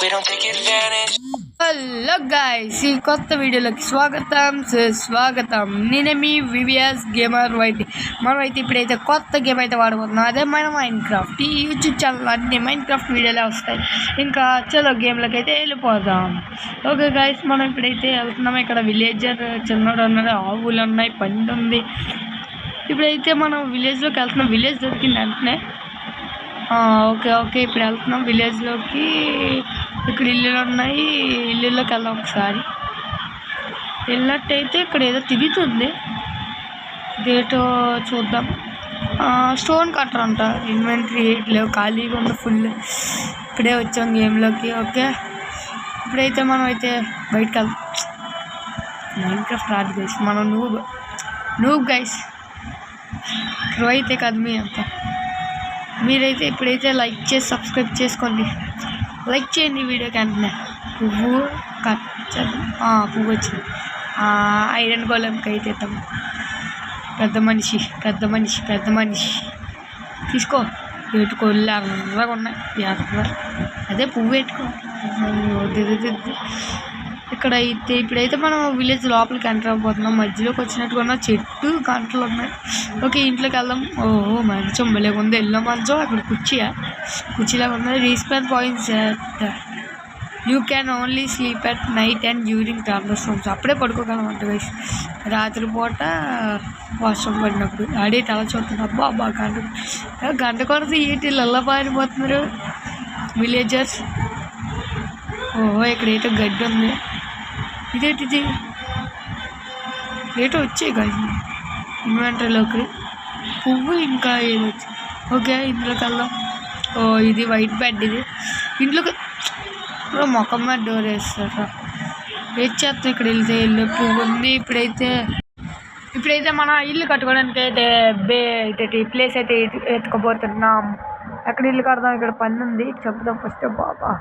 Hello guys, ఈ కొత్త వీడియోలోకి స్వాగతం. నేనే మీ వివిఎస్ గేమర్ వైట్. మనమైతే ఇప్పుడైతే కొత్త గేమ్ అయితే వాడబోతున్నాం. అదే మన మైండ్ క్రాఫ్ట్. ఈ యూట్యూబ్ ఛానల్ అన్ని మైండ్ క్రాఫ్ట్ వీడియోలే వస్తాయి. ఇంకా చలో గేమ్లోకి అయితే వెళ్ళిపోదాం. ఓకే గైస్, మనం ఇప్పుడైతే వెళ్తున్నాం. ఇక్కడ విలేజర్ చిన్నోడు ఉన్నాడు, ఆవులు ఉన్నాయి, పండు ఉంది. ఇప్పుడైతే మనం విలేజ్లోకి వెళ్తున్నాం. విలేజ్ దొరికింది వెంటనే. ఓకే ఇప్పుడు వెళ్తున్నాం విలేజ్లోకి. ఇక్కడ ఇల్లులు ఉన్నాయి, ఇల్లులోకి వెళ్దాం. ఒకసారి వెళ్ళినట్టయితే ఇక్కడ ఏదో తిరుగుతుంది, ఇదేటో చూద్దాం. స్టోన్ కట్టర్ అంట. ఇన్వెంటరీ లేవు, ఖాళీగా ఉంది ఫుల్. ఇప్పుడే వచ్చాం గేమ్లోకి. ఓకే, ఇప్పుడైతే మనం అయితే బయటకు వెళ్దాం. మైన్క్రాఫ్ట్ రాదు గైస్, మనం నూబ్ గైస్. ప్రో అయితే కాదు మీ అంతా. మీరైతే ఇప్పుడైతే లైక్ చేసి సబ్స్క్రైబ్ చేసుకోండి. లైక్ చేయండి వీడియోకి వెంటనే. పువ్వు కట్ చేద్దాం. పువ్వు వచ్చింది. ఐరన్ గోళంకి అయితే పెద్ద మనిషి తీసుకో. పెట్టుకోళ్ళు ఎర్రగా ఉన్నాయి, అదే పువ్వు పెట్టుకో. ఇక్కడ అయితే ఇప్పుడైతే మనం విలేజ్ లోపలికి ఎంటర్ అయిపోతున్నాం. మధ్యలోకి వచ్చినట్టుగా ఉన్న చెట్టు గంటలు ఉన్నాయి. ఓకే, ఇంట్లోకి వెళ్దాం. మంచం భలేగా ఉంది, ఎల్లో మంచం. అక్కడ కుర్చీలాగా ఉన్నది. Respawn points, you can only sleep at night and during thunderstorms. అప్పుడే పడుకోగలం అంట గైస్, రాత్రిపూట వర్షం పడినప్పుడు. ఆడే తల చూస్తుంది. అబ్బా గంట కొడితే వీటిల్లో ఎలా పారిపోతున్నారు విలేజర్స్. ఇక్కడ ఏటో గడ్డి ఉంది. ఇదేంటిది? ఏటో వచ్చాయి గైస్ ఇన్వెంటరీలోకి. పువ్వు ఇంకా ఏదో వచ్చి. ఓకే, ఇంట్లోకి వెళ్దాం. ఇది వైట్ బెడ్. ఇది ఇంట్లోకి మొఖం మీద డోర్ వేస్తారా? ఏం చేస్తాం ఇక్కడ వెళ్తే? పువ్వు ఉంది. ఇప్పుడైతే మన ఇల్లు కట్టుకోవడానికి అయితే ప్లేస్ అయితే ఎత్తుకోబోతున్నాం. ఎక్కడ ఇల్లు కడదాం? ఇక్కడ పని ఉంది, చెప్దాం ఫస్ట్. బాబా,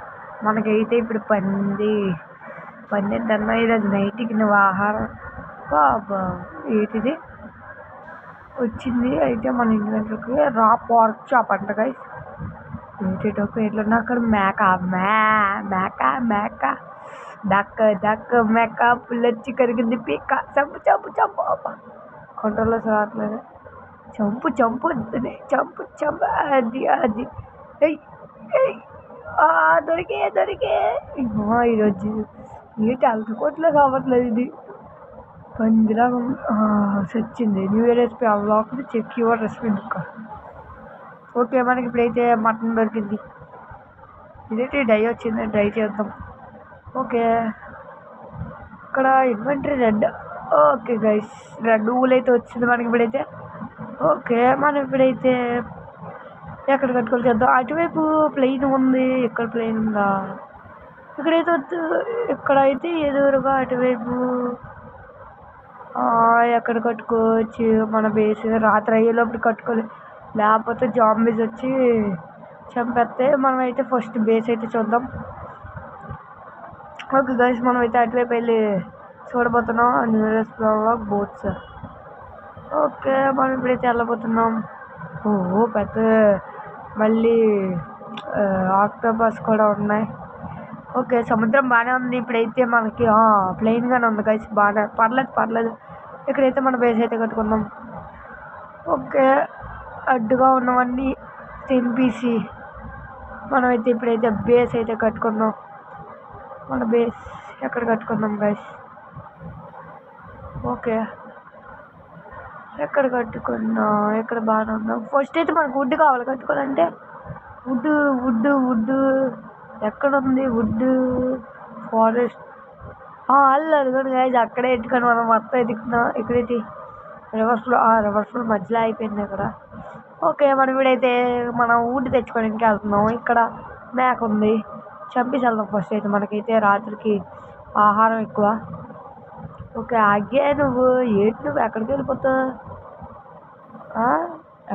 మనకైతే ఇప్పుడు పంది అన్న. ఈరోజు నైట్కి నువ్వు ఆహారం. బాబా ఏంటిది వచ్చింది? అయితే మన ఇంట్లోకి రా పార్క్ షాప్ అంట గైస్. ఏంటో పేర్లు ఉన్నా. అక్కడ మేక దక్క మేక పుల్లొచ్చి కరిగింది. పీక చంపు. కంట్రోల్లో రావట్లేదు. చంపు అది దొరికే. ఈరోజు ఏంటి అలకపోట్లో కావట్లేదు. ఇది పందిలాగా వచ్చింది. New year recipe unlock, check your recipe book. Okay, మనకి ఇప్పుడైతే మటన్ దొరికింది. ఇదేంటి డ్రై వచ్చింది, డ్రై చేద్దాం. ఓకే, ఇక్కడ inventory red. Okay guys, red wool అయితే వచ్చింది మనకి ఇప్పుడైతే. ఓకే, మనం ఇప్పుడైతే ఎక్కడ కట్టుకోవాలి చేద్దాం. అటువైపు ప్లెయిన్ ఉంది, ఇక్కడ ప్లెయిన్ ఉందా? ఇక్కడైతే వద్దు. ఇక్కడైతే ఎదురుగా అటువైపు ఎక్కడ కట్టుకోవచ్చు మన బేస్? రాత్రి అయ్యేలోపు కట్టుకోవాలి, లేకపోతే జాంబీస్ వచ్చి చంపేస్తే. మనం అయితే ఫస్ట్ బేస్ అయితే చూద్దాం. ఓకే గైస్, మనం అయితే అటువైపు వెళ్ళి చూడబోతున్నాం. New years blog boats. Okay, మనం ఇప్పుడైతే వెళ్ళబోతున్నాం. పెద్ద మళ్ళీ ఆక్టోపస్ కూడా ఉన్నాయి. ఓకే, సముద్రం బాగానే ఉంది. ఇప్పుడైతే మనకి ప్లెయిన్గానే ఉంది గైస్, బాగానే పర్లేదు. ఇక్కడైతే మన బేస్ అయితే కట్టుకుందాం. ఓకే, అడ్డుగా ఉన్నవన్నీ తెంపేసి మనమైతే ఇప్పుడైతే బేస్ అయితే కట్టుకుందాం. మన బేస్ ఎక్కడ కట్టుకుందాం గైస్? ఓకే, ఎక్కడ కట్టుకుందాం? ఎక్కడ బాగానే ఉందాం. ఫస్ట్ అయితే మనకు వుడ్ కావాలి కట్టుకోవాలంటే. వుడ్ ఎక్కడ ఉంది? వుడ్ ఫారెస్ట్ అల్లారు కూడా గైస్, అక్కడే ఎట్టుకొని మనం మొత్తం ఎదుగుతున్నాం. ఇక్కడైతే రివర్స్లో మధ్యలో అయిపోయింది అక్కడ. ఓకే, మనం ఇప్పుడైతే మనం వుడ్ తెచ్చుకోవడానికి వెళ్తున్నాం. ఇక్కడ మేక ఉంది, చంపేసి వెళ్దాం ఫస్ట్ అయితే. మనకైతే రాత్రికి ఆహారం ఎక్కువ. ఓకే, నువ్వు ఎక్కడికి వెళ్ళిపోతావు?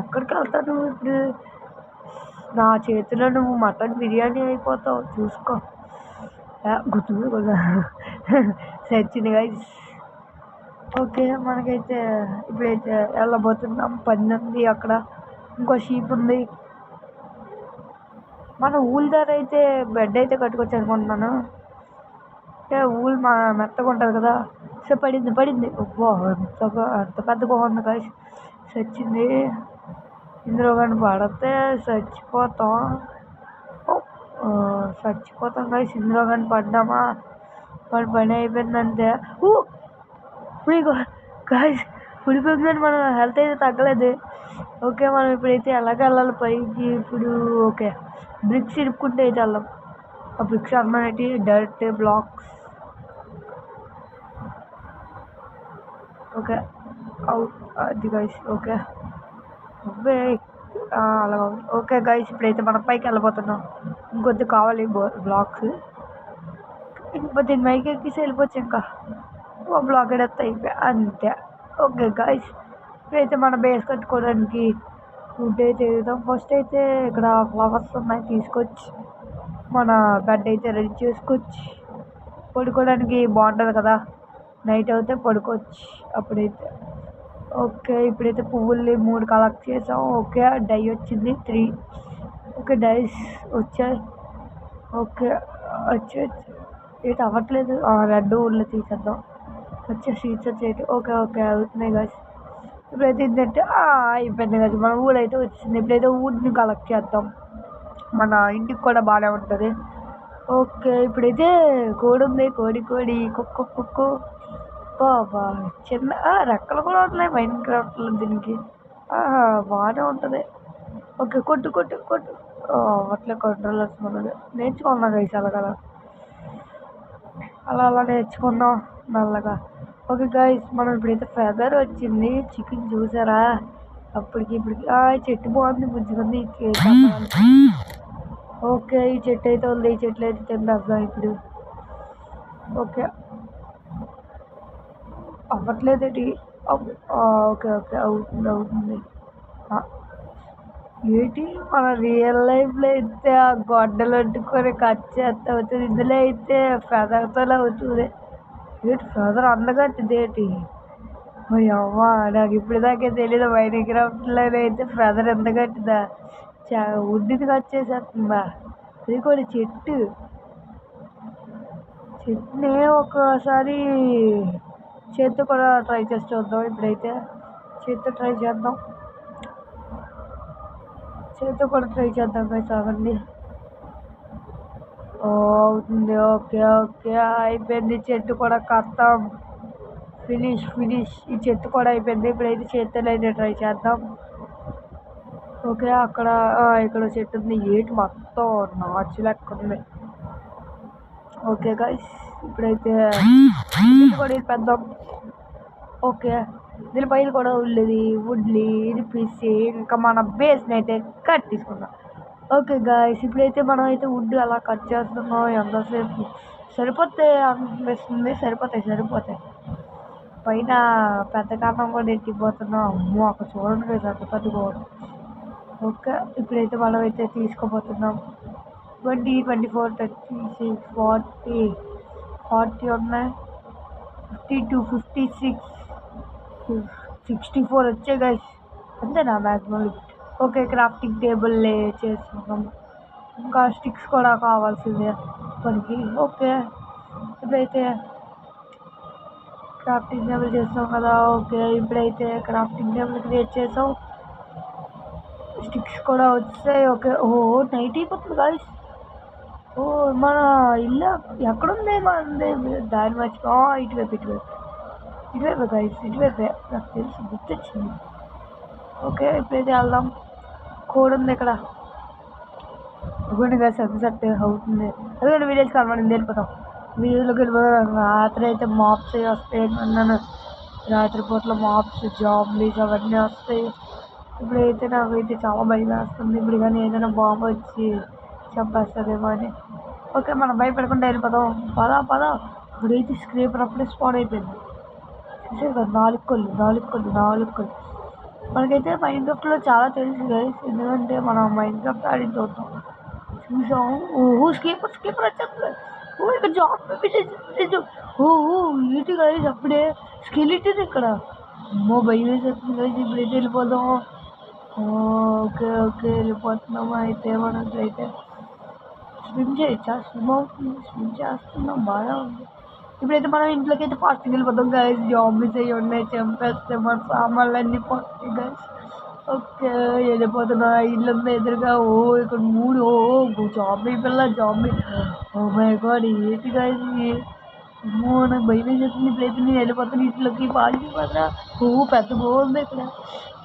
ఎక్కడికి వెళ్తావు నువ్వు ఇప్పుడు? నా చేతిలో నువ్వు మటన్ బిర్యానీ అయిపోతావు, చూసుకో. గుర్తు కూడా సచ్చింది గైస్. ఓకే, మనకైతే ఇప్పుడైతే వెళ్ళబోతున్నాం. 10 ఉంది అక్కడ. ఇంకో షీప్ ఉంది. మన ఊళ్ళ ధర అయితే బెడ్ అయితే కట్టుకోవచ్చు అనుకుంటున్నాను. ఊళ్ళు మెత్తగా ఉంటుంది కదా. సో పడింది అబ్బా అంత పెద్ద బాగుంది కాసి చచ్చింది. ఇందులో కానీ పడితే చచ్చిపోతాం కాసి. ఇందులో కానీ పడ్డామా మన పని అయిపోయిందంటే కాసి ఉడిపోయింది కానీ మన హెల్త్ అయితే తగ్గలేదు. ఓకే మనం ఇప్పుడైతే ఎలాగ వెళ్ళాలి పైకి ఇప్పుడు. ఓకే బ్రిక్స్ ఇరుక్కుంటే అయితే వెళ్దాం. ఆ బ్రిక్స్ అన్నటి డైరెక్ట్ బ్లాక్స్. ఓకే అది గైస్. ఓకే అవే అలా ఓకే గైస్ ఇప్పుడైతే మనం పైకి వెళ్ళిపోతున్నాం. ఇంకొద్ది కావాలి బ్లాక్స్. ఇంకో దీని పైకి ఎక్కిసి వెళ్ళిపోవచ్చు. ఇంకా బ్లాక్ ఎడతా అయిపోయా అంతే. ఓకే గైస్ ఇప్పుడైతే మన బేస్ కట్టుకోవడానికి ఫుడ్ అయితే వేద్దాం. ఫస్ట్ అయితే ఇక్కడ ఫ్లవర్స్ ఉన్నాయి తీసుకొచ్చి మన బెడ్ అయితే రెడీ చేసుకోవచ్చు. పడుకోవడానికి బాగుంటుంది కదా, నైట్ అయితే పడుకోవచ్చు అప్పుడైతే. ఓకే ఇప్పుడైతే పువ్వుల్ని 3 కలెక్ట్ చేసాం. ఓకే డై వచ్చింది 3. ఓకే డైస్ వచ్చాయి. ఓకే ఏంటి అవ్వట్లేదు. రెడ్ ఊళ్ళో తీసేద్దాం. వచ్చే సీట్స్ వచ్చేటి. ఓకే అవుతున్నాయి గైస్. ఇప్పుడైతే ఏంటంటే అయిపోయింది కదా మన ఊరు అయితే వచ్చింది. ఇప్పుడైతే ఊరిని కలెక్ట్ చేద్దాం. మన ఇంటికి కూడా బాగానే ఉంటుంది. ఓకే ఇప్పుడైతే కోడి ఉంది. కోడి కుక్కు బాబా చిన్న రెక్కలు కూడా ఉన్నాయి మైండ్ క్రాఫ్ట్లో దీనికి. బాగానే ఉంటుంది. ఓకే కొట్టు అట్లా కంట్రోలర్స్ మనది నేర్చుకున్నాం గైస్. అలా నేర్చుకున్నాం మెల్లగా. ఓకే గైస్ మనం ఇప్పుడైతే ఫెదర్ వచ్చింది. చికెన్ చూసారా అప్పటికి ఇప్పటికి. చెట్టు బాగుంది బుజ్జిగుంది. ఓకే ఈ చెట్టు అయితే ఉంది. ఈ చెట్లు అయితే తింటాం ఇప్పుడు. ఓకే అవ్వట్లేదేంటి. ఓకే అవుతుంది. ఏంటి మన రియల్ లైఫ్లో అయితే ఆ గొడ్డలు వండుకొని కట్ చేస్తే అవుతుంది. ఇందులో అయితే ఫెదర్తోనే అవుతుంది. ఏంటి ఫెదర్ అందగట్టిది ఏంటి మరి అవ్వ నాకు ఇప్పుడు దాకా తెలియదు. మైన్క్రాఫ్ట్లో అయితే ఫెదర్ ఎంత గట్టిదా ఉడ్డిది కట్ చేసేస్తుందా. ఇది కూడా చెట్టుని ఒకసారి చేత్తో కూడా ట్రై చేసి చూద్దాం. ఇప్పుడైతే చేత్తో ట్రై చేద్దాం. అవన్నీ అవుతుంది. ఓకే అయిపోయింది. చెట్టు కూడా కడతాం. ఫినిష్ ఈ చెట్టు కూడా అయిపోయింది. ఇప్పుడైతే చేత్తోనే అయితే ట్రై చేద్దాం. ఓకే అక్కడ ఇక్కడ చెట్టు ఉంది. ఏటి మొత్తం నాచు లెక్క ఉంది. ఓకే గైస్ ఇప్పుడైతే కూడా పెద్దాం. ఓకే దీనిపైన కూడా వుడ్లీ ఇరిపేసి ఇంకా మన బేస్ని అయితే కట్ తీసుకుందాం. ఓకే గాయస్ ఇప్పుడైతే మనం అయితే వుడ్ అలా కట్ చేస్తున్నాం. ఎంతసేపు సరిపోతాయి అనిపిస్తుంది. సరిపోతాయి. పైన పెద్ద కారణం కూడా ఎట్టిపోతున్నాం. అమ్మో అక్కడ చూడండి పెద్ద పెద్దగా. ఓకే ఇప్పుడైతే మనం అయితే తీసుకోబోతున్నాం. 20, 24, 36, 40 ఉన్నాయి. 52, 56, 64 వచ్చాయి గైస్. అంతేనా మ్యాక్సిమం. ఓకే క్రాఫ్టింగ్ టేబుల్ చేసుకున్నాం. ఇంకా స్టిక్స్ కూడా కావాల్సిందే మనకి. ఓకే ఇప్పుడైతే క్రాఫ్టింగ్ టేబుల్ చేస్తాం కదా. ఓకే ఇప్పుడైతే క్రాఫ్టింగ్ టేబుల్ క్రియేట్ చేసాం. స్టిక్స్ కూడా వచ్చాయి. ఓకే నైట్ అయిపోతుంది గాయస్. మన ఇల్లు ఎక్కడుంది మనది దారి మర్చిపో. ఇటువైపు గాయస్ ఇటువైపే నాకు తెలిసి గుర్తొచ్చింది. ఓకే ఇప్పుడైతే వెళ్దాం. కోడ్ ఉంది ఇక్కడ. గాయస్ సన్సెట్ అవుతుంది. అదే వీడియోస్ కలవడం వెళ్ళిపోతాం. వీడియోలోకి వెళ్ళిపోతాం. రాత్రి అయితే మాప్స్ వస్తాయి అన్నాను. రాత్రిపూట్ల మాప్స్ జాంబీస్ అవన్నీ వస్తాయి. ఇప్పుడైతే నాకైతే చాలా భయం వేస్తుంది. ఇప్పుడు కానీ ఏదైనా బాంబు వచ్చి చంపేస్తుందేమో అని. ఓకే మనం భయపడకుండా వెళ్ళిపోదాం. పద ఇప్పుడైతే స్క్రీపర్ అప్పుడే స్పాన్ అయిపోయింది. చూసారు కదా 4 కొళ్ళు. మనకైతే మైన్క్రాఫ్ట్లో చాలా తెలుసు గైస్. ఎందుకంటే మనం మైన్క్రాఫ్ట్ ఆడి చూద్దాం చూసాం. స్కీపర్ వచ్చేస్తుంది. ఇక్కడ జాంబీ ఏంటి గైస్ అప్పుడే స్కెలిటన్ ఇక్కడ. అమ్మో భయం వేసేస్తుంది గైస్. ఇప్పుడైతే వెళ్ళిపోదాం. ఓకే వెళ్ళిపోతున్నాము అయితే మనకైతే. స్విమ్ చేయొచ్చా? స్విమ్ అవుతుంది, స్విమ్ చేస్తున్నాం, బాగా ఉంది. ఇప్పుడైతే మనం ఇంట్లోకి అయితే ఫాస్ట్కి వెళ్ళిపోతాం గైస్. జాంబీస్ అయ్యి ఉన్నాయి, చంపేస్తే మన సామాన్లు అన్నీ పోతాయి గైస్. ఓకే వెళ్ళిపోతున్నా. ఇల్లు ఉంది ఎదురుగా. ఓ ఇక్కడ 3 జాంబీ పిల్ల, జాంబీ. ఓ మై గాడ్ ఏంటి గైస్ అమ్మో నాకు భయం వేసేస్తుంది. ఇప్పుడైతే నేను వెళ్ళిపోతాను ఇంట్లోకి. ఫాస్ట్ పద. ఓ పెద్ద బాగుంది ఇక్కడ.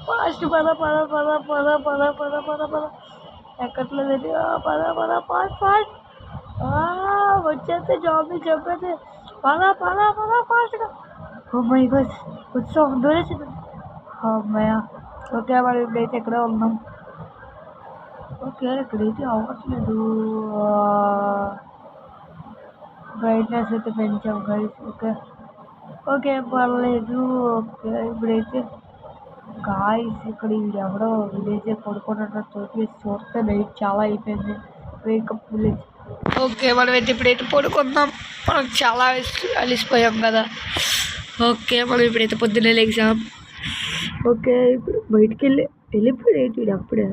ఫాస్ట్ పద పద పద పద పద పద పద పద ఎక్కట్లేదు. పద పద ఫాస్ట్ ఫాస్ట్. వచ్చేస్తే జాంబీ చెప్పేసి పద పద పద ఫాస్ట్గా. ఓ మై గాడ్ వచ్చాం దూరేసింది. అమ్మాయ ఓకే మరి ఇప్పుడైతే ఎక్కడే ఉన్నాం. ఓకే ఇక్కడైతే అవ్వట్లేదు. బ్రైట్నెస్ అయితే పెంచాం గైస్. ఓకే ఓకే పర్లేదు. ఓకే ఇప్పుడైతే గాయస్ ఇక్కడ ఎవడో విలేజ్ పడుకున్నట్టు చూస్తే నైట్ చాలా అయిపోయింది. Wake up village. ఓకే మనమైతే ఇప్పుడైతే పడుకుందాం. మనం చాలా అలిసిపోయాం కదా. ఓకే మనం ఇప్పుడైతే పొద్దున్నే లేచాం. ఓకే ఇప్పుడు బయటికి వెళ్ళిపోయాడు అప్పుడే.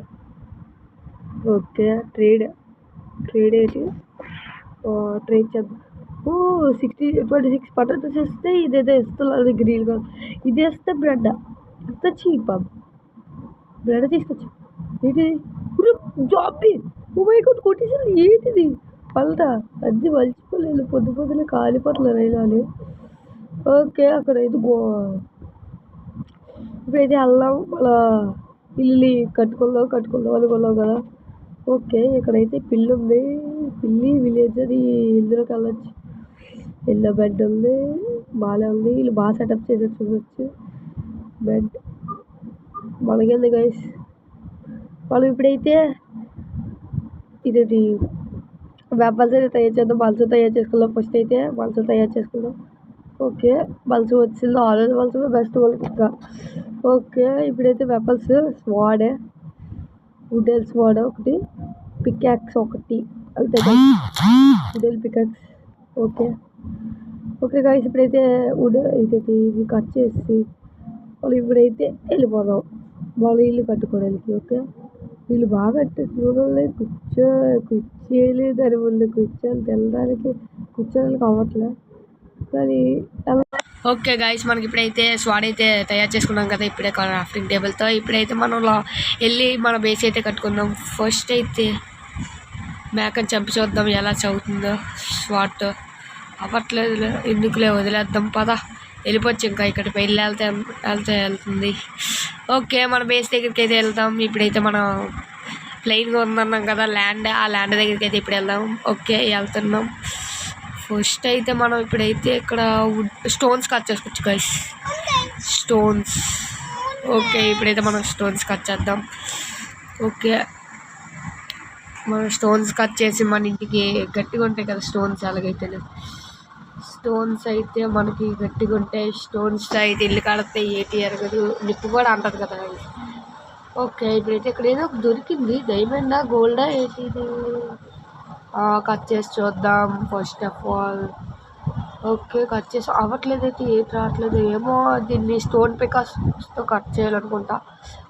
ఓకే ట్రేడ్ ఏంటి ట్రేడ్ చేద్దాం. 26 పొటాటోస్ ఇస్తే ఇదేదో ఇస్తున్నారు గ్రీన్ కలర్. ఇది వేస్తే బ్రెడ్ ఎంత చీపా. బ్రెడ్ తీసుకొచ్చి ఏంటిది జాబీ. Oh my God కొట్టేసారు. ఏంటిది పల్ట అది మర్చిపోలేదు. పొద్దునే కాలిపోతున్నారు రైలాలు. ఓకే అక్కడ ఇది ఇప్పుడైతే వెళ్దాం. అలా ఇల్లు కట్టుకుందాం అనుకున్నాం కదా. ఓకే ఇక్కడైతే పిల్లి ఉంది. పిల్లి విలేజ్ అది ఇందులోకి వెళ్ళచ్చు. ఎల్లో బెడ్ ఉంది, బాగానే ఉంది. వీళ్ళు బాగా సెటప్ చేసి చూడవచ్చు. బెడ్ మనకేంది గైస్. మనం ఇప్పుడైతే ఇదేంటి వెపన్స్ అయితే తయారు చేద్దాం. బల్స్ తయారు చేసుకుందాం. ఫస్ట్ అయితే బల్స్ తయారు చేసుకుందాం. ఓకే బల్స్ వచ్చింది. ఆరెంజ్ బల్స్ బెస్ట్ వాళ్ళకి ఇంకా. ఓకే ఇప్పుడైతే వెపన్స్ వుడెన్ స్వాడ్ ఒకటి, పికాక్స్ ఒకటి అంతే వుడెన్ పికాక్స్. ఓకే గైస్ ఇప్పుడైతే ఇది కట్ చేసి వాళ్ళు ఇప్పుడైతే వెళ్ళిపోదాం వాళ్ళ ఇల్లు కట్టుకోవడానికి. ఓకే వీళ్ళు బాగా చూడాలి. కుర్చీలు దాని ముందు వెళ్ళడానికి కూర్చోడానికి అవ్వట్లే కానీ. ఓకే గైస్ మనకి ఇప్పుడైతే స్వాడ్ అయితే తయారు చేసుకున్నాం కదా. ఇప్పుడే క్రాఫ్టింగ్ టేబుల్తో ఇప్పుడైతే మనం వెళ్ళి మన బేస్ అయితే కట్టుకుందాం. ఫస్ట్ అయితే మేకని చంపి చూద్దాం ఎలా చదువుతుందో. స్వాడ్తో అవ్వట్లేదు, ఎందుకులే వదిలేద్దాం. పద వెళ్ళిపోవచ్చు. ఇంకా ఇక్కడ పెళ్ళి వెళ్తుంది. ఓకే మన బేస్ దగ్గరికి అయితే వెళ్దాం. ఇప్పుడైతే మనం ప్లెయిన్గా ఉందన్నాం కదా ల్యాండ్. ఆ ల్యాండ్ దగ్గరికి అయితే ఇప్పుడు వెళ్దాం. ఓకే వెళ్తున్నాం. ఫస్ట్ అయితే మనం ఇప్పుడైతే ఇక్కడ స్టోన్స్ కట్ చేసుకోవచ్చు గైస్. స్టోన్స్ ఓకే ఇప్పుడైతే మనం స్టోన్స్ కట్ చేద్దాం. ఓకే మనం స్టోన్స్ కట్ చేసి మన ఇంటికి గట్టిగా ఉంటాయి కదా స్టోన్స్. అలాగైతే స్టోన్స్ అయితే మనకి గట్టిగా ఉంటాయి. స్టోన్స్ అయితే ఇల్లు కడతాయి. ఏటి ఎరగదు, నిప్పు కూడా అంటది కదా. ఓకే ఇప్పుడైతే ఇక్కడ ఏదో దొరికింది. డైమండా గోల్డా ఏంటి కట్ చేసి చూద్దాం first of all. Okay cut చేసి అవ్వట్లేదు. అయితే ఏటి రావట్లేదు ఏమో. దీన్ని స్టోన్ పికాస్తో కట్ చేయాలనుకుంటా.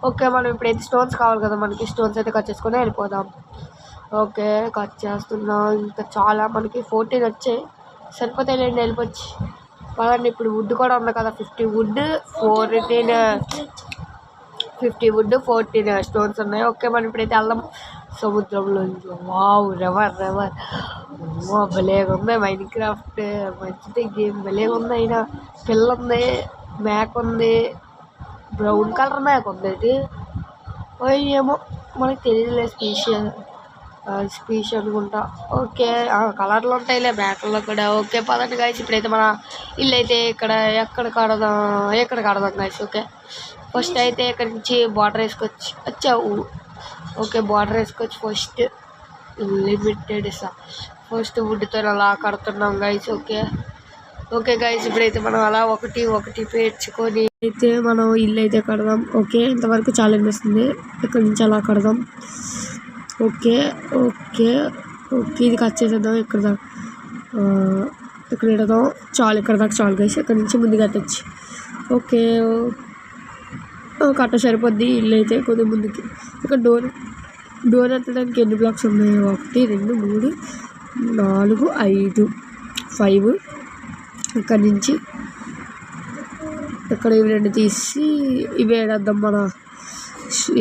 ఓకే మనం ఇప్పుడైతే స్టోన్స్ కావాలి కదా మనకి. స్టోన్స్ అయితే కట్ చేసుకొని వెళ్ళిపోదాం. ఓకే కట్ చేస్తున్నాం. ఇంకా చాలా మనకి 14 వచ్చాయి. సరిపోతాయి లేండి వెళ్ళిపోవచ్చు. పదండి ఇప్పుడు వుడ్ కూడా ఉంది కదా. 50 వుడ్ 14 స్టోన్స్ ఉన్నాయి. ఓకే మనం ఇప్పుడైతే వెళ్దాం సముద్రంలో. వావ్ రివర్ భలేగా ఉంది. మైండ్ క్రాఫ్ట్ మంచిది గేమ్, భలేగా ఉంది. అయినా పిల్ల ఉంది, మేక ఉంది, బ్రౌన్ కలర్ మేక ఉంది. అది ఏమో మనకు తెలియదులే. స్పీష్ అనుకుంటా. ఓకే కలర్లు ఉంటాయిలే మేకల్లో కూడా. ఓకే పదండి గైస్ ఇప్పుడైతే మన ఇల్లు అయితే ఎక్కడ కడదాం గైస్. ఓకే ఫస్ట్ అయితే ఇక్కడ నుంచి బార్డర్ వేసుకోవచ్చు. వచ్చావు ఓకే బార్డర్ వేసుకోవచ్చు. ఫస్ట్ లిమిటెడ్ ఫస్ట్ వుడ్తో అలా కడుతున్నాం గైస్. ఓకే గైస్ ఇప్పుడైతే మనం అలా ఒకటి పేర్చుకొని అయితే మనం ఇల్లు అయితే కడదాం. ఓకే ఇంతవరకు చాలా అనిపిస్తుంది. ఇక్కడ నుంచి అలా కడదాం. ఓకే ఇది కట్ చేసేద్దాం. ఇక్కడ ఇడదాం చాలు. ఇక్కడ దాకా చాలు గైస్. ఇక్కడ నుంచి ముందు కట్టచ్చు. ఓకే కట్ట సరిపోద్ది. ఇల్లు అయితే కొద్దిగా ముందుకి. ఇక్కడ డోర్ ఎత్తడానికి ఎన్ని బ్లాక్స్ ఉన్నాయి? 1 2 3 4 5 5. ఇక్కడ నుంచి ఇక్కడ ఇవి 2 తీసి ఇవి వేడేద్దాం. మన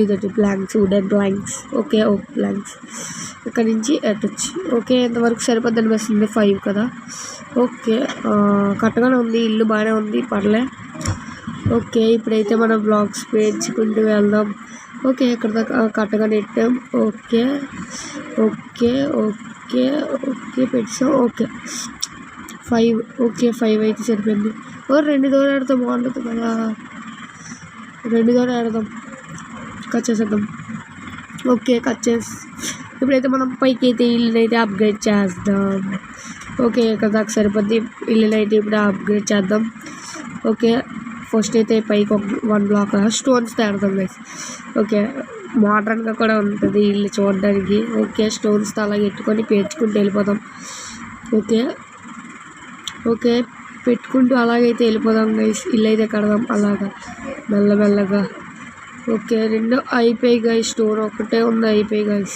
ఇదటి planks, wooden planks. Okay, planks ఇక్కడ నుంచి ఎట్టొచ్చి. ఓకే, ఎంతవరకు సరిపోద్ది అనిపిస్తుంది? 5 కదా. ఓకే, కరెక్ట్గానే ఉంది, ఇల్లు బాగానే ఉంది, పర్లే. ఓకే, ఇప్పుడైతే మనం బ్లాక్స్ పేర్చుకుంటూ వెళ్దాం. ఓకే, ఇక్కడ దాకా కరెక్ట్గా నెట్టాం. ఓకే ఓకే ఓకే ఓకే పెట్టాం. ఓకే 5. ఓకే 5 అయితే సరిపోయింది. 2 డోర్ ఆడతాం, బాగుంటుంది కదా. 2 డోర్ ఆడదాం, కట్ చేసేద్దాం. ఓకే, కట్ చేసి ఇప్పుడైతే మనం పైకి అయితే ఇల్లుని అయితే అప్గ్రేడ్ చేద్దాం. ఓకే, ఇక్కడ దాకా సరిపోద్ది. ఇల్లుని అయితే ఇప్పుడు అప్గ్రేడ్ చేద్దాం. ఓకే, ఫస్ట్ అయితే పైకి 1 బ్లాక్ స్టోన్స్ తేడతాం గైస్. ఓకే, మోడర్న్గా కూడా ఉంటుంది ఇల్లు చూడడానికి. ఓకే, స్టోన్స్తో అలాగే పెట్టుకొని పేర్చుకుంటూ వెళ్ళిపోదాం. ఓకే ఓకే పెట్టుకుంటూ అలాగైతే వెళ్ళిపోదాం గైస్. ఇల్లు అయితే కడదాం అలాగా మెల్లమెల్లగా. ఓకే, 2 అయిపోయి గైస్. స్టోన్ ఒకటే ఉంది, అయిపోయి గైస్.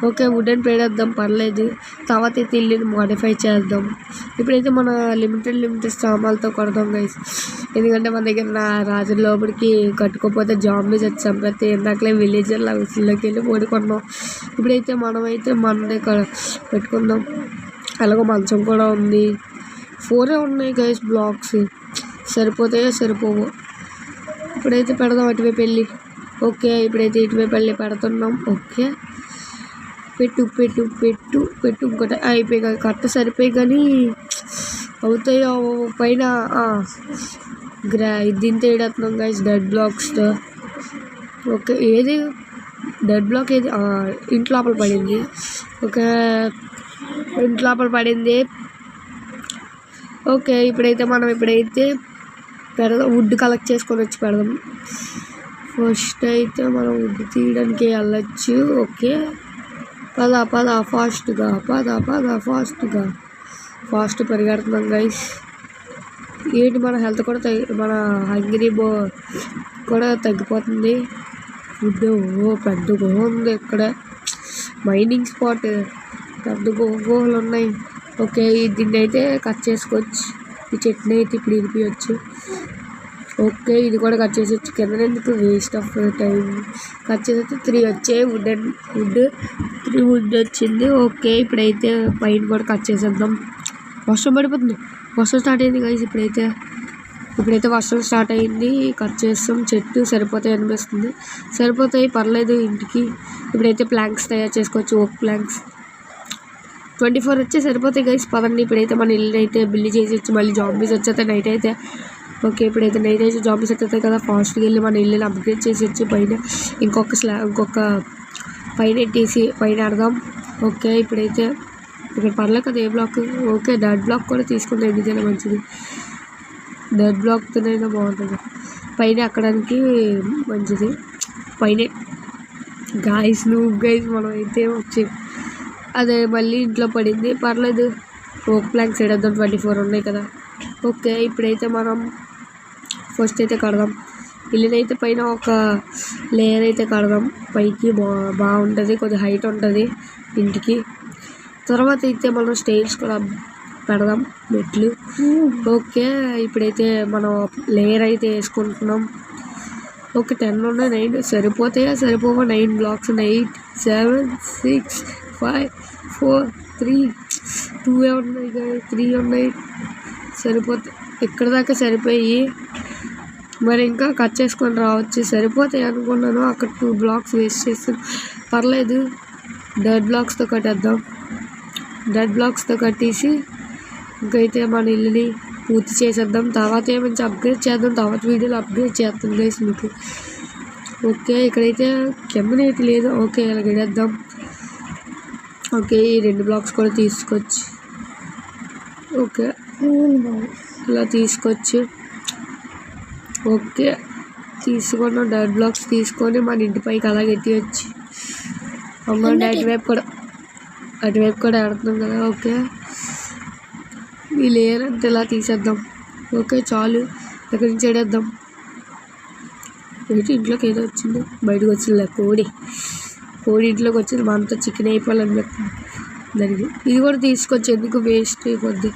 ఓకే, వుడెన్ పేడేద్దాం, పర్లేదు. తర్వాత అయితే ఇల్లుని మోడిఫై చేద్దాం. ఇప్పుడైతే మన లిమిటెడ్ సామాన్లతో కొడదాం గైస్. ఎందుకంటే మన దగ్గర నా రాజుల లోపలికి కట్టుకోకపోతే జాంబీస్ వచ్చి చంపేస్తే ఇందాకలే విలేజర్లో విసుల్లోకి వెళ్ళి ఓడుకున్నాం. ఇప్పుడైతే మనమైతే మనదే పెట్టుకుందాం. అలాగో మంచం కూడా ఉంది. 4 ఉన్నాయి గైస్ బ్లాక్స్. సరిపోతాయో సరిపోవు. ఇప్పుడైతే పెడదాం అటువైపు వెళ్ళి. ఓకే, ఇప్పుడైతే ఇటువైపు వెళ్ళి పెడుతున్నాం. ఓకే, పెట్టు పెట్టు పెట్టు పెట్టు. ఇంకోటి అయిపోయి కానీ కరెక్ట్ సరిపోయి కానీ అవుతాయో పైన దీంతో ఏడేస్తున్నాం గైస్ డెడ్ బ్లాక్స్తో. ఓకే, ఏది డెడ్ బ్లాక్ ఏది? ఇంటి లోపల పడింది. ఓకే, ఇంటి లోపల పడింది. ఓకే, ఇప్పుడైతే మనం పెడదాం. వుడ్ కలెక్ట్ చేసుకొని వచ్చి పెడదాం. ఫస్ట్ అయితే మనం వుడ్ తీయడానికి వెళ్ళచ్చు. ఓకే, పద ఫాస్ట్గా ఫాస్ట్ పరిగెడుతున్నాం గైస్. ఏంటి మన హెల్త్ కూడా మన హంగ్రీ కూడా తగ్గిపోతుంది. ఫుడ్ పెద్ద గుహ ఉంది ఇక్కడ, మైనింగ్ స్పాట్, పెద్ద గుహలు ఉన్నాయి. ఓకే, దీన్ని అయితే కట్ చేసుకోవచ్చు. ఈ చెట్టుని అయితే ఇప్పుడు ఇరిపియచ్చు. ఓకే, ఇది కూడా కట్ చేసేచ్చు. కింద ఎందుకు వేస్ట్ ఆఫ్ టైం. కట్ చేసేస్తే 3 వచ్చాయి. వుడ్ 3 వుడ్ వచ్చింది. ఓకే, ఇప్పుడైతే పైన కూడా కట్ చేసేద్దాం. వర్షం పడిపోతుంది, వర్షం స్టార్ట్ అయింది గైస్. ఇప్పుడైతే వర్షం స్టార్ట్ అయింది. కట్ చేస్తాం. చెట్టు సరిపోతాయి అనిపిస్తుంది. సరిపోతాయి, పర్లేదు ఇంటికి. ఇప్పుడైతే ప్లాంక్స్ తయారు చేసుకోవచ్చు. ఓక్ ప్లాంక్స్ 24 వచ్చి సరిపోతాయి గైస్. పదండి, ఇప్పుడైతే మన ఇల్లు అయితే బిల్లు చేసేచ్చు. మళ్ళీ జాంబీస్ వచ్చేస్తాయి నైట్ అయితే. ఓకే, ఇప్పుడైతే నైట్ అయితే జాంబీస్ వచ్చేస్తాయి కదా. ఫాస్ట్గా వెళ్ళి మన ఇల్లుని అప్గ్రేడ్ చేసేచ్చు. పైన ఇంకొక పైన తీసి పైన ఆడదాం. ఓకే, ఇప్పుడైతే ఇక్కడ పర్లేదు కదా ఏ బ్లాక్. ఓకే, డెడ్ బ్లాక్ కూడా తీసుకుంటే ఎందుకైనా మంచిది. డెడ్ బ్లాక్తోనైనా బాగుంటుంది, పైన ఎక్కడానికి మంచిది. పైనే గైస్ మనం అయితే వచ్చి అదే మళ్ళీ ఇంట్లో పడింది, పర్లేదు. ఓక్ ప్లాంక్స్ ఏడేద్దాం. 24 ఉన్నాయి కదా. ఓకే, ఇప్పుడైతే మనం ఫస్ట్ అయితే కడదాం. ఇల్లునైతే పైన ఒక లేయర్ అయితే కడదాం. పైకి బాగుంటుంది, కొద్దిగా హైట్ ఉంటుంది ఇంటికి. తర్వాత అయితే మనం స్టైర్స్ కూడా పెడదాం, మెట్లు. ఓకే, ఇప్పుడైతే మనం లేయర్ అయితే వేసుకుంటున్నాం. ఓకే, 10 ఉన్నాయి. 9 సరిపోతాయా సరిపోవా? 9 బ్లాక్స్ ఉన్నాయి. 8 7 6 5 4 3 2 ఉన్నాయి కదా, 3 ఉన్నాయి. సరిపోతాయి, ఇక్కడ దాకా సరిపోయి. మరి ఇంకా కట్ చేసుకొని రావచ్చు. సరిపోతాయి అనుకున్నాను. అక్కడ 2 బ్లాక్స్ వేస్ట్ చేస్తాను, పర్లేదు. డెడ్ బ్లాక్స్తో కట్టేద్దాం. డెడ్ బ్లాక్స్తో కట్టేసి ఇంకైతే మన ఇల్లుని పూర్తి చేసేద్దాం. తర్వాత ఏమంచి అప్గ్రేడ్ చేద్దాం. తర్వాత వీడియోలో అప్గ్రేడ్ చేస్తాం గైస్ మీకు. ఓకే, ఇక్కడైతే కెమెరైతే లేదు. ఓకే, ఇలా గడేద్దాం. ఓకే, ఈ 2 బ్లాక్స్ కూడా తీసుకొచ్చి ఓకే ఇలా తీసుకొచ్చి ఓకే తీసుకున్న డెడ్ బ్లాక్స్ తీసుకొని మన ఇంటి పైకి అలా ఎత్తివచ్చు. అమ్మ అటువైపు కూడా ఆడుతున్నాం కదా. ఓకే, ఈ లేయర్ అంతా ఇలా తీసేద్దాం. ఓకే, చాలు. ఎక్కడి నుంచి ఏడేద్దాం. ఏంటి ఇంట్లోకి ఏదో వచ్చింది, బయటకు వచ్చిందిలే కోడి. కోడి ఇంట్లోకి వచ్చింది మా అంతా చికెన్ అయిపోవాలని పెట్టింది దానికి. ఇది కూడా తీసుకొచ్చి ఎందుకు వేస్ట్ అయిపోద్ది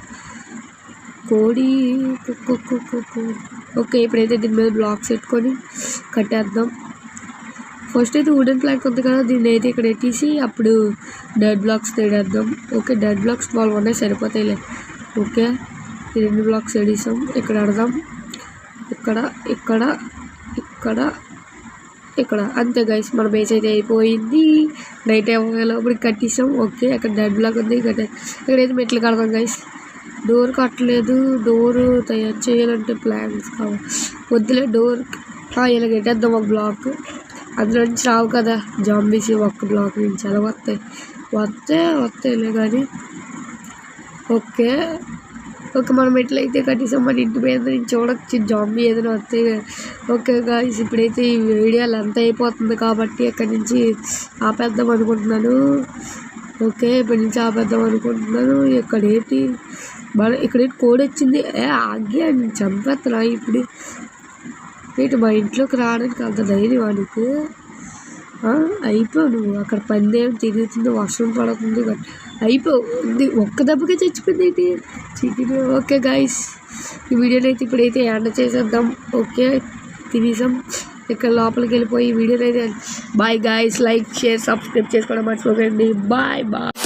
కోడి. ఓకే ఇప్పుడైతే దీని మీద బ్లాక్స్ పెట్టుకొని కట్టేద్దాం. ఫస్ట్ అయితే వుడెన్ ప్లాంక్ ఉంది కదా దీన్ని అయితే ఇక్కడ ఎట్టేసి అప్పుడు డెడ్ బ్లాక్స్ తేడేద్దాం. ఓకే డెడ్ బ్లాక్స్ వాళ్ళు ఉన్నాయి సరిపోతాయిలే. ఓకే ఈ 2 బ్లాక్స్ ఎడేసాం. ఇక్కడ ఆడదాం. ఇక్కడ ఇక్కడ ఇక్కడ ఇక్కడ అంతే గైస్ మన బేస్ అయితే అయిపోయింది. నైట్ అయ్యేలోపు కట్టేసాం. ఓకే అక్కడ డెడ్ బ్లాక్ ఉంది. ఇక్కడైతే మెట్లు కడదాం గైస్. డోర్ కట్టలేదు. డోరు తయారు చేయాలంటే ప్లాన్స్ కావాలి. వద్దులే డోర్ ఇలా కట్టేద్దాం ఒక బ్లాక్. అందులో నుంచి రావు కదా జాంబీస్ ఒక్క బ్లాక్ నుంచి అలా వస్తాయిలే కానీ. ఓకే ఓకే మనం ఎట్లయితే కట్టేసాం మన ఇంటి మీద నుంచి చూడొచ్చు జాంబీ ఏదైనా వస్తాయి. ఓకే గాయ్స్ ఇప్పుడైతే ఈ వీడియోలు అంతా అయిపోతుంది కాబట్టి ఇక్కడి నుంచి ఆపేద్దాం అనుకుంటున్నాను. ఓకే ఇప్పటి నుంచి ఆపేద్దాం అనుకుంటున్నాను. ఇక్కడేంటి కోడి వచ్చింది. ఆగి అని చంపేస్తున్నా ఇప్పుడు. ఏంటి మా ఇంట్లోకి రావడానికి అంత ధైర్యం నీకు? అయిపోయావు నువ్వు. అక్కడ పందేం తిరుగుతుంది వర్షం పడుతుంది అయిపోయింది. ఒక్క దెబ్బకే చచ్చిపోయింది ఏంటి చికెన్. ఓకే గాయస్ ఈ వీడియోని అయితే ఇప్పుడైతే ఎండ్ చేసేద్దాం. ఓకే తినేసాం. ఇక్కడ లోపలికి వెళ్ళిపోయి ఈ వీడియోని అయితే bye guys. Like share subscribe చేసుకోవడం మర్చిపోకండి. Bye bye.